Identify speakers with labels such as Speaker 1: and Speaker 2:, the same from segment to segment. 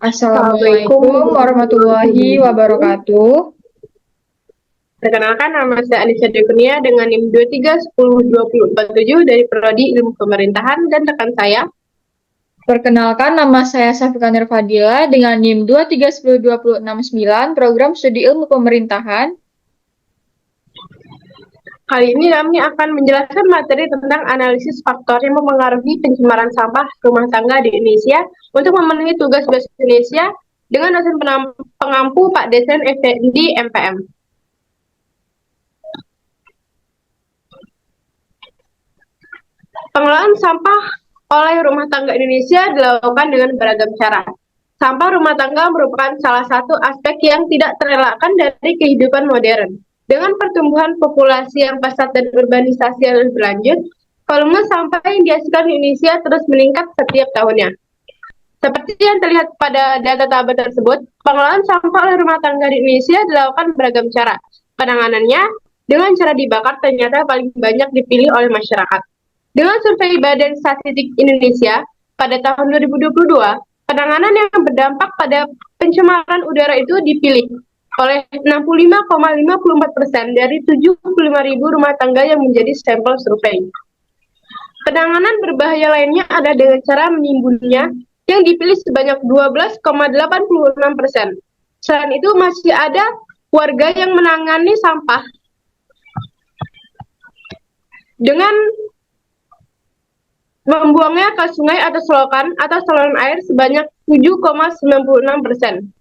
Speaker 1: Assalamualaikum
Speaker 2: Assalamualaikum
Speaker 1: warahmatullahi
Speaker 2: warahmatullahi wabarakatuh.
Speaker 1: wabarakatuh.
Speaker 2: Perkenalkan, nama saya Anissa Dekunia dengan NIM 23102047 dari Prodi Ilmu Pemerintahan dan rekan saya.
Speaker 1: Perkenalkan, nama saya Safika Nurfadila dengan NIM 2310269 Program Studi Ilmu Pemerintahan.
Speaker 2: Kali ini kami akan menjelaskan materi tentang analisis faktor yang mempengaruhi pencemaran sampah rumah tangga di Indonesia untuk memenuhi tugas-tugas Indonesia dengan dosen pengampu Pak Desen Effendi MPM. Pengelolaan sampah oleh rumah tangga Indonesia dilakukan dengan beragam cara. Sampah rumah tangga merupakan salah satu aspek yang tidak terelakkan dari kehidupan modern. Dengan pertumbuhan populasi yang pesat dan urbanisasi yang lebih berlanjut, volume sampah yang dihasilkan di Indonesia terus meningkat setiap tahunnya. Seperti yang terlihat pada data tabel tersebut, pengelolaan sampah oleh rumah tangga di Indonesia dilakukan beragam cara. Penanganannya dengan cara dibakar ternyata paling banyak dipilih oleh masyarakat. Dengan survei Badan Statistik Indonesia pada tahun 2022, penanganan yang berdampak pada pencemaran udara itu dipilih oleh 65,54% dari 75.000 rumah tangga yang menjadi sampel survei. Penanganan berbahaya lainnya ada dengan cara menimbunnya yang dipilih sebanyak 12,86%. Selain itu masih ada warga yang menangani sampah dengan membuangnya ke sungai atau selokan atau saluran air sebanyak 7,96%.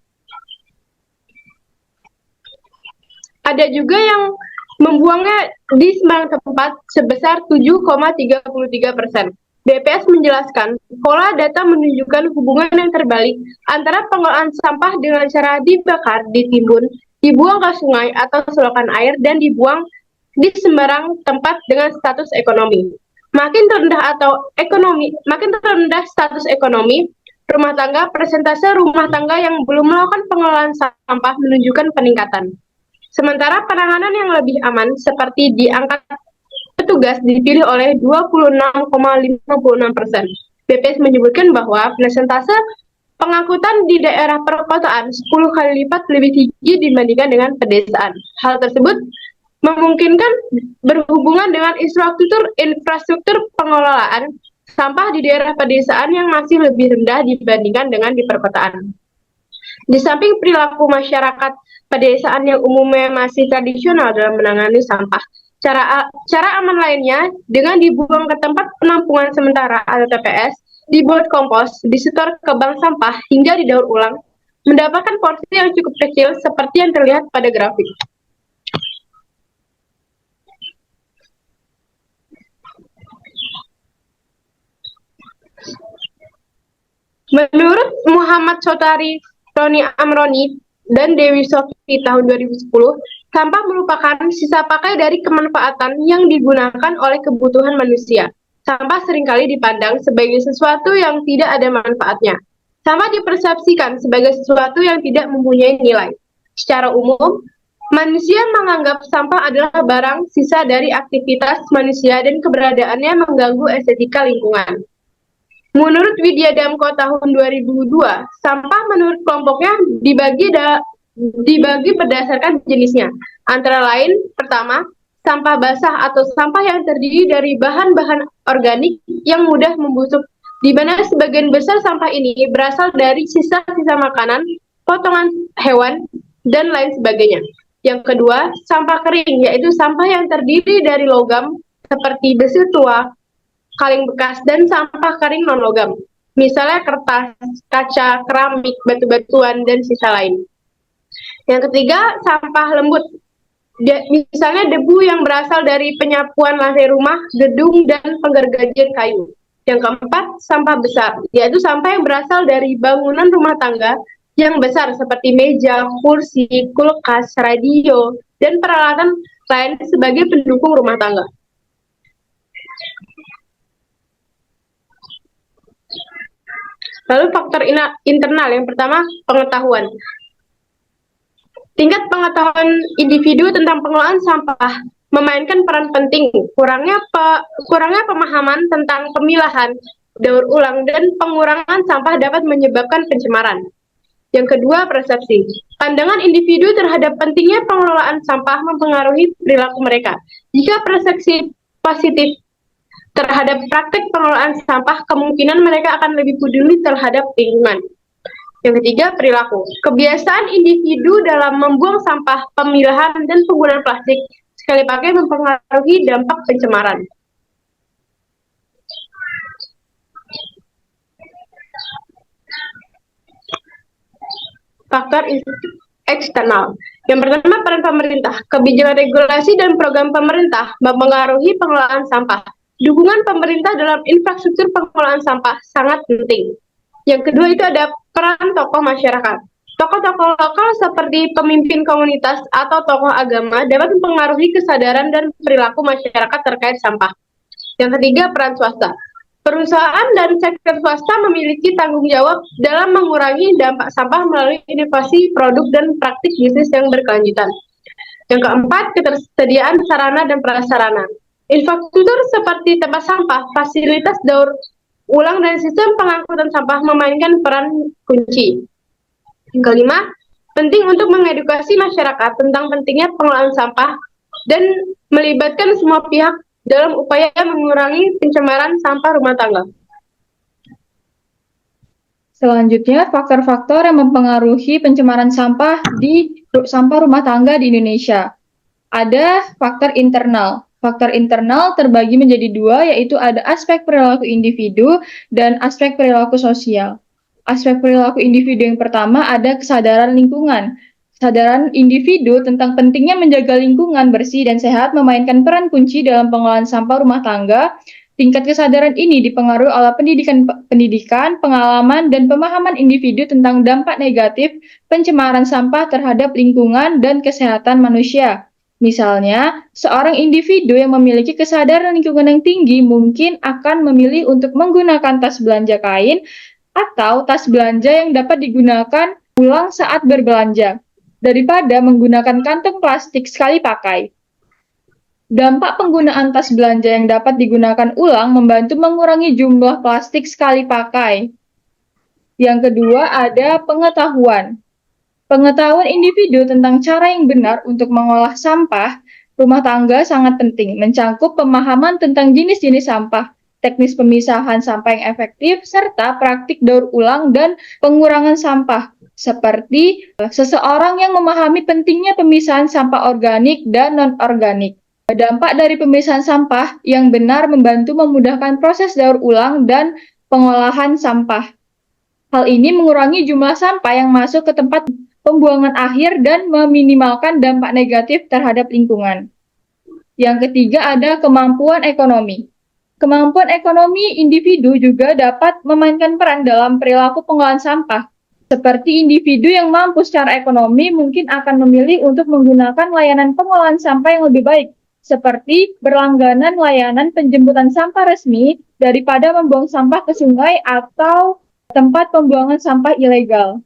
Speaker 2: Ada juga yang membuangnya di sembarang tempat sebesar 7,33%. BPS menjelaskan, pola data menunjukkan hubungan yang terbalik antara pengelolaan sampah dengan cara dibakar, ditimbun, dibuang ke sungai atau selokan air, dan dibuang di sembarang tempat dengan status ekonomi. Makin rendah status ekonomi rumah tangga, persentase rumah tangga yang belum melakukan pengelolaan sampah menunjukkan peningkatan. Sementara penanganan yang lebih aman seperti diangkat petugas dipilih oleh 26,56%. BPS menyebutkan bahwa persentase pengangkutan di daerah perkotaan 10 kali lipat lebih tinggi dibandingkan dengan pedesaan. Hal tersebut memungkinkan berhubungan dengan infrastruktur pengelolaan sampah di daerah pedesaan yang masih lebih rendah dibandingkan dengan di perkotaan. Di samping perilaku masyarakat pedesaan yang umumnya masih tradisional dalam menangani sampah, cara aman lainnya dengan dibuang ke tempat penampungan sementara atau TPS, dibuat kompos, disetor ke bank sampah hingga didaur ulang, mendapatkan porsi yang cukup kecil seperti yang terlihat pada grafik. Menurut Muhammad Sotari, Roni Amroni, dan Dewi Sofi tahun 2010, sampah merupakan sisa pakai dari kemanfaatan yang digunakan oleh kebutuhan manusia. Sampah seringkali dipandang sebagai sesuatu yang tidak ada manfaatnya. Sampah dipersepsikan sebagai sesuatu yang tidak mempunyai nilai. Secara umum, manusia menganggap sampah adalah barang sisa dari aktivitas manusia dan keberadaannya mengganggu estetika lingkungan. Menurut Widya Damko tahun 2002, sampah menurut kelompoknya dibagi berdasarkan jenisnya. Antara lain, pertama, sampah basah atau sampah yang terdiri dari bahan-bahan organik yang mudah membusuk, di mana sebagian besar sampah ini berasal dari sisa-sisa makanan, potongan hewan, dan lain sebagainya. Yang kedua, sampah kering, yaitu sampah yang terdiri dari logam seperti besi tua, kaleng bekas, dan sampah kering non-logam. Misalnya kertas, kaca, keramik, batu-batuan, dan sisa lain. Yang ketiga, sampah lembut. Misalnya debu yang berasal dari penyapuan lantai rumah, gedung, dan penggergajian kayu. Yang keempat, sampah besar, yaitu sampah yang berasal dari bangunan rumah tangga yang besar seperti meja, kursi, kulkas, radio, dan peralatan lain sebagai pendukung rumah tangga. Lalu faktor internal, yang pertama pengetahuan. Tingkat pengetahuan individu tentang pengelolaan sampah memainkan peran penting. Kurangnya pemahaman tentang pemilahan, daur ulang, dan pengurangan sampah dapat menyebabkan pencemaran. Yang kedua, persepsi. Pandangan individu terhadap pentingnya pengelolaan sampah mempengaruhi perilaku mereka. Jika persepsi positif terhadap praktek pengelolaan sampah, kemungkinan mereka akan lebih peduli terhadap lingkungan. Yang ketiga, perilaku. Kebiasaan individu dalam membuang sampah, pemilahan, dan penggunaan plastik sekali pakai mempengaruhi dampak pencemaran. Faktor eksternal. Yang pertama, peran pemerintah. Kebijakan regulasi dan program pemerintah mempengaruhi pengelolaan sampah. Dukungan pemerintah dalam infrastruktur pengelolaan sampah sangat penting. Yang kedua itu ada peran tokoh masyarakat. Tokoh-tokoh lokal seperti pemimpin komunitas atau tokoh agama dapat mempengaruhi kesadaran dan perilaku masyarakat terkait sampah. Yang ketiga, peran swasta. Perusahaan dan sektor swasta memiliki tanggung jawab dalam mengurangi dampak sampah melalui inovasi produk dan praktik bisnis yang berkelanjutan. Yang keempat, ketersediaan sarana dan prasarana. Infrastruktur seperti tempat sampah, fasilitas daur ulang, dan sistem pengangkutan sampah memainkan peran kunci. Yang kelima, penting untuk mengedukasi masyarakat tentang pentingnya pengelolaan sampah dan melibatkan semua pihak dalam upaya mengurangi pencemaran sampah rumah tangga.
Speaker 1: Selanjutnya, faktor-faktor yang mempengaruhi pencemaran sampah di sampah rumah tangga di Indonesia. Ada faktor internal. Faktor internal terbagi menjadi dua, yaitu ada aspek perilaku individu dan aspek perilaku sosial. Aspek perilaku individu yang pertama ada kesadaran lingkungan. Kesadaran individu tentang pentingnya menjaga lingkungan bersih dan sehat memainkan peran kunci dalam pengelolaan sampah rumah tangga. Tingkat kesadaran ini dipengaruhi oleh pendidikan, pengalaman, dan pemahaman individu tentang dampak negatif pencemaran sampah terhadap lingkungan dan kesehatan manusia. Misalnya, seorang individu yang memiliki kesadaran lingkungan yang tinggi mungkin akan memilih untuk menggunakan tas belanja kain atau tas belanja yang dapat digunakan ulang saat berbelanja, daripada menggunakan kantong plastik sekali pakai. Dampak penggunaan tas belanja yang dapat digunakan ulang membantu mengurangi jumlah plastik sekali pakai. Yang kedua ada pengetahuan. Pengetahuan individu tentang cara yang benar untuk mengolah sampah rumah tangga sangat penting, mencakup pemahaman tentang jenis-jenis sampah, teknis pemisahan sampah yang efektif, serta praktik daur ulang dan pengurangan sampah, seperti seseorang yang memahami pentingnya pemisahan sampah organik dan non-organik. Dampak dari pemisahan sampah yang benar membantu memudahkan proses daur ulang dan pengolahan sampah. Hal ini mengurangi jumlah sampah yang masuk ke tempat pembuangan akhir dan meminimalkan dampak negatif terhadap lingkungan. Yang ketiga ada kemampuan ekonomi. Kemampuan ekonomi individu juga dapat memainkan peran dalam perilaku pengolahan sampah. Seperti individu yang mampu secara ekonomi mungkin akan memilih untuk menggunakan layanan pengolahan sampah yang lebih baik, seperti berlangganan layanan penjemputan sampah resmi daripada membuang sampah ke sungai atau tempat pembuangan sampah ilegal.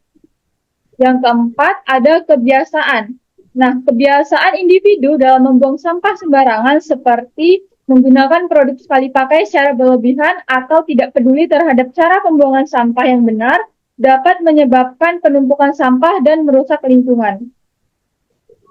Speaker 1: Yang keempat, ada kebiasaan. Nah, kebiasaan individu dalam membuang sampah sembarangan seperti menggunakan produk sekali pakai secara berlebihan atau tidak peduli terhadap cara pembuangan sampah yang benar dapat menyebabkan penumpukan sampah dan merusak lingkungan.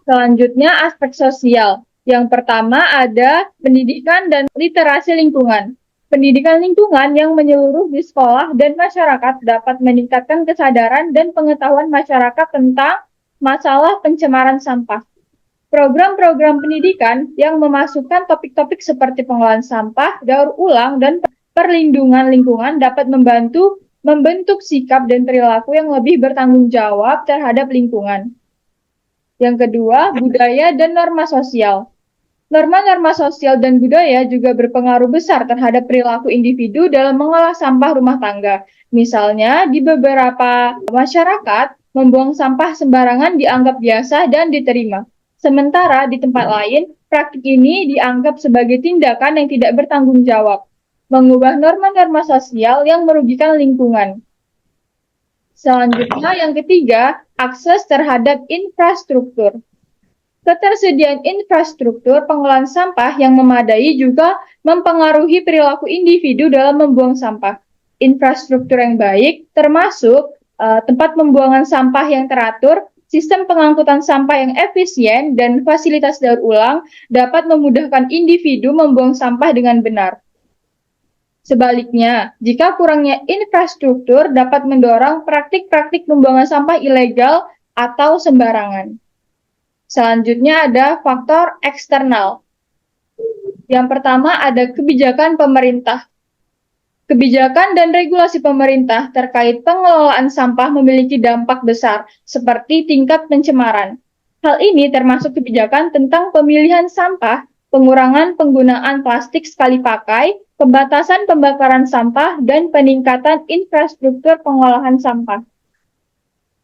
Speaker 1: Selanjutnya, aspek sosial. Yang pertama ada pendidikan dan literasi lingkungan. Pendidikan lingkungan yang menyeluruh di sekolah dan masyarakat dapat meningkatkan kesadaran dan pengetahuan masyarakat tentang masalah pencemaran sampah. Program-program pendidikan yang memasukkan topik-topik seperti pengolahan sampah, daur ulang, dan perlindungan lingkungan dapat membantu membentuk sikap dan perilaku yang lebih bertanggung jawab terhadap lingkungan. Yang kedua, budaya dan norma sosial. Norma-norma sosial dan budaya juga berpengaruh besar terhadap perilaku individu dalam mengolah sampah rumah tangga. Misalnya, di beberapa masyarakat, membuang sampah sembarangan dianggap biasa dan diterima. Sementara di tempat lain, praktik ini dianggap sebagai tindakan yang tidak bertanggung jawab, mengubah norma-norma sosial yang merugikan lingkungan. Selanjutnya, yang ketiga, akses terhadap infrastruktur. Ketersediaan infrastruktur pengolahan sampah yang memadai juga mempengaruhi perilaku individu dalam membuang sampah. Infrastruktur yang baik, termasuk tempat pembuangan sampah yang teratur, sistem pengangkutan sampah yang efisien, dan fasilitas daur ulang dapat memudahkan individu membuang sampah dengan benar. Sebaliknya, jika kurangnya infrastruktur dapat mendorong praktik-praktik pembuangan sampah ilegal atau sembarangan. Selanjutnya ada faktor eksternal. Yang pertama ada kebijakan pemerintah. Kebijakan dan regulasi pemerintah terkait pengelolaan sampah memiliki dampak besar, seperti tingkat pencemaran. Hal ini termasuk kebijakan tentang pemilihan sampah, pengurangan penggunaan plastik sekali pakai, pembatasan pembakaran sampah, dan peningkatan infrastruktur pengolahan sampah.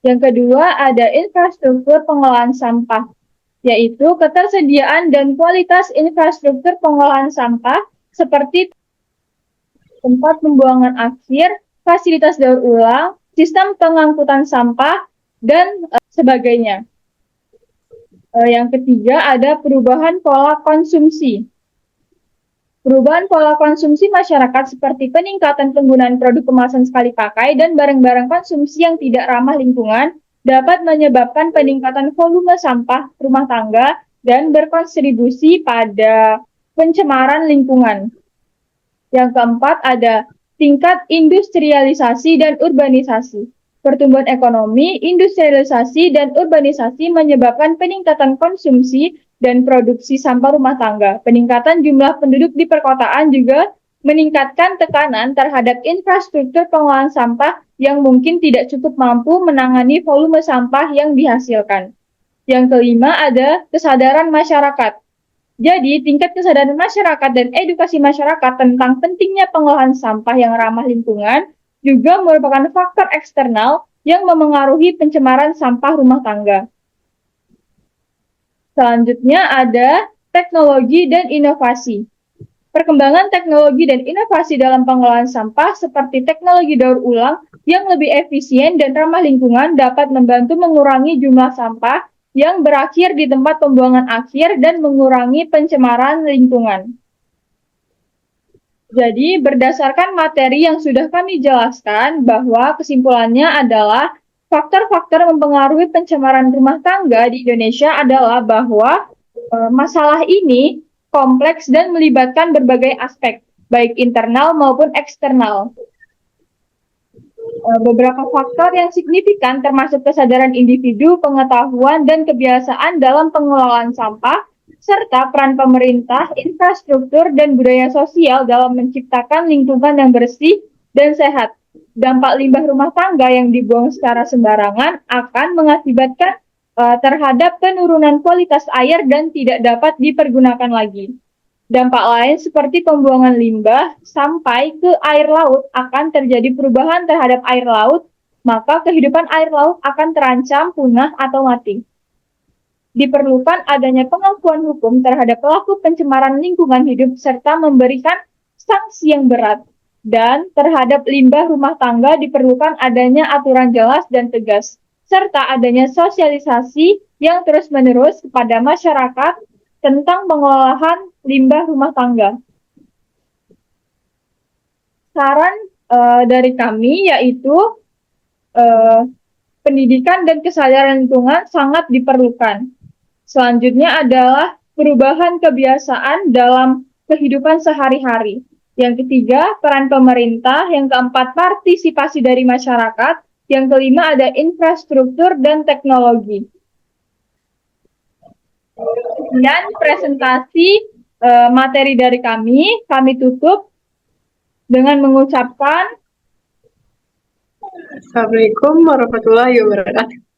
Speaker 1: Yang kedua, ada infrastruktur pengolahan sampah, yaitu ketersediaan dan kualitas infrastruktur pengolahan sampah seperti tempat pembuangan akhir, fasilitas daur ulang, sistem pengangkutan sampah, dan sebagainya. Yang ketiga ada perubahan pola konsumsi. Perubahan pola konsumsi masyarakat seperti peningkatan penggunaan produk kemasan sekali pakai dan barang-barang konsumsi yang tidak ramah lingkungan dapat menyebabkan peningkatan volume sampah rumah tangga dan berkontribusi pada pencemaran lingkungan. Yang keempat ada tingkat industrialisasi dan urbanisasi. Pertumbuhan ekonomi, industrialisasi, dan urbanisasi menyebabkan peningkatan konsumsi dan produksi sampah rumah tangga. Peningkatan jumlah penduduk di perkotaan juga meningkatkan tekanan terhadap infrastruktur pengolahan sampah yang mungkin tidak cukup mampu menangani volume sampah yang dihasilkan. Yang kelima ada kesadaran masyarakat. Jadi, tingkat kesadaran masyarakat dan edukasi masyarakat tentang pentingnya pengolahan sampah yang ramah lingkungan juga merupakan faktor eksternal yang memengaruhi pencemaran sampah rumah tangga. Selanjutnya ada teknologi dan inovasi. Perkembangan teknologi dan inovasi dalam pengolahan sampah seperti teknologi daur ulang yang lebih efisien dan ramah lingkungan dapat membantu mengurangi jumlah sampah yang berakhir di tempat pembuangan akhir dan mengurangi pencemaran lingkungan. Jadi, berdasarkan materi yang sudah kami jelaskan, bahwa kesimpulannya adalah faktor-faktor mempengaruhi pencemaran rumah tangga di Indonesia adalah bahwa masalah ini kompleks dan melibatkan berbagai aspek, baik internal maupun eksternal. Beberapa faktor yang signifikan termasuk kesadaran individu, pengetahuan, dan kebiasaan dalam pengelolaan sampah, serta peran pemerintah, infrastruktur, dan budaya sosial dalam menciptakan lingkungan yang bersih dan sehat. Dampak limbah rumah tangga yang dibuang secara sembarangan akan mengakibatkan terhadap penurunan kualitas air dan tidak dapat dipergunakan lagi. Dampak lain seperti pembuangan limbah sampai ke air laut akan terjadi perubahan terhadap air laut, maka kehidupan air laut akan terancam punah atau mati. Diperlukan adanya pengakuan hukum terhadap pelaku pencemaran lingkungan hidup serta memberikan sanksi yang berat. Dan terhadap limbah rumah tangga diperlukan adanya aturan jelas dan tegas, serta adanya sosialisasi yang terus-menerus kepada masyarakat tentang pengolahan limbah rumah tangga. Saran dari kami yaitu pendidikan dan kesadaran lingkungan sangat diperlukan. Selanjutnya adalah perubahan kebiasaan dalam kehidupan sehari-hari. Yang ketiga, peran pemerintah. Yang keempat, partisipasi dari masyarakat. Yang kelima ada infrastruktur dan teknologi. Sekian presentasi materi dari kami tutup dengan mengucapkan
Speaker 2: Assalamualaikum warahmatullahi wabarakatuh.